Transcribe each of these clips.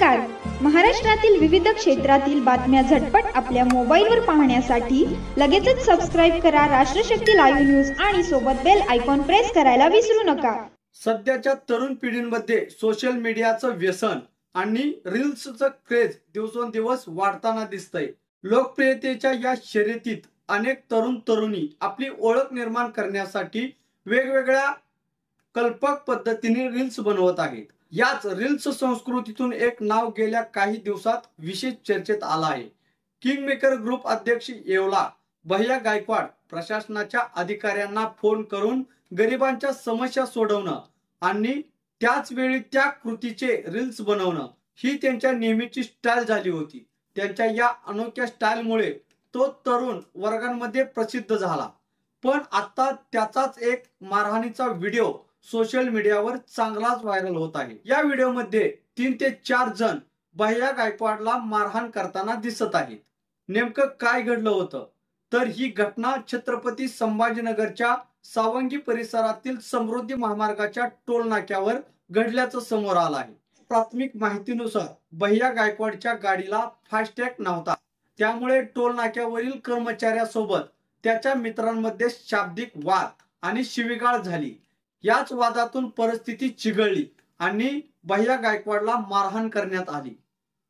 नमस्कार. महाराष्ट्रातील विविध क्षेत्रातील बातम्या झटपट आपल्या मोबाईलवर पाहण्यासाठी लगेचच सबस्क्राईब करा राष्ट्रशक्ती लाईव्ह न्यूज आणि सोबत बेल आयकॉन प्रेस करायला विसरू नका. सध्याच्या तरुण पिढीमध्ये सोशल मीडियाचं व्यसन आणि रील्सचं क्रेज दिवसेंदिवस वाढताना दिसतंय. लोकप्रियतेच्या या शर्यतीत अनेक तरुणी आपली ओळख निर्माण करण्यासाठी वेगवेगळ्या कल्पक पद्धतीने रील्स बनवत आहेत. याच रील्स संस्कृतीतून एक नाव गेल्या काही दिवसात विशेष चर्चेत आलं आहे. किंगमेकर ग्रुप अध्यक्ष येवला भैया गायकवाड प्रशासनाच्या अधिकाऱ्यांना फोन करून गरिबांच्या समस्या सोडवणं आणि त्याच वेळी त्या कृतीचे रील्स बनवणं ही त्यांच्या नेहमीची स्टाईल झाली होती. त्यांच्या या अनोख्या स्टाईलमुळे तो तरुण वर्गांमध्ये प्रसिद्ध झाला. पण आता त्याचाच एक मारहाणीचा व्हिडिओ सोशल मीडियावर चांगलाच व्हायरल होत आहे. या व्हिडिओमध्ये 3 ते 4 जण भैया गायकवाडला मारहाण करताना दिसत आहेत. नेमकं काय घडलं होतं तर ही घटना छत्रपती संभाजीनगरच्या सावंगी परिसरातील समृद्धी महामार्गाच्या टोल नाक्यावर घडल्याचं समोर आलं आहे. प्राथमिक माहितीनुसार भैया गायकवाडच्या गाडीला फास्टॅग नव्हता, त्यामुळे टोल नाक्यावरील कर्मचाऱ्यासोबत त्याच्या मित्रांमध्ये शाब्दिक वाद आणि शिवीगाळ झाली. याच वादातून परिस्थिती चिघळली आणि भैया गायकवाडला मारहाण करण्यात आली.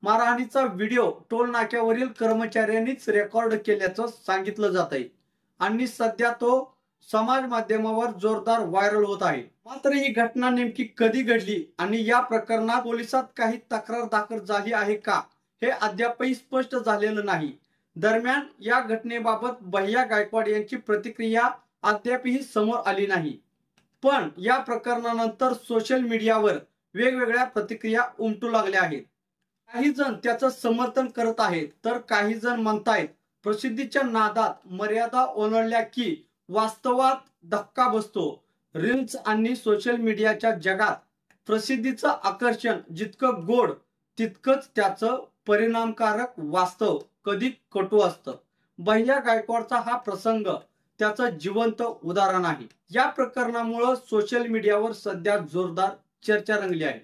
मारहाणीचा व्हिडिओ टोल नाक्यावरील कर्मचाऱ्यांनीच रेकॉर्ड केल्याचं सांगितलं जात आहे आणि सध्या तो समाज माध्यमावर जोरदार व्हायरल होत आहे. मात्र ही घटना नेमकी कधी घडली आणि या प्रकरणात पोलिसात काही तक्रार दाखल झाली आहे का हे अद्यापही स्पष्ट झालेलं नाही. दरम्यान या घटनेबाबत भैया गायकवाड यांची प्रतिक्रिया अद्यापही समोर आली नाही. पण या प्रकरणानंतर सोशल मीडियावर वेगवेगळ्या प्रतिक्रिया उमटू लागल्या आहेत. काही जण त्याचं समर्थन करत आहेत तर काही जण म्हणतायत प्रसिद्धीच्या नादात मर्यादा ओलांडल्या की वास्तवात धक्का बसतो. रील्स आणि सोशल मीडियाच्या जगात प्रसिद्धीचं आकर्षण जितकं गोड तितकंच त्याचं परिणामकारक वास्तव कधी कटू असतं. भैया गायकवाडचा हा प्रसंग त्याचं जिवंत उदाहरण आहे. या प्रकरणामुळे सोशल मीडियावर सध्या जोरदार चर्चा रंगली आहे.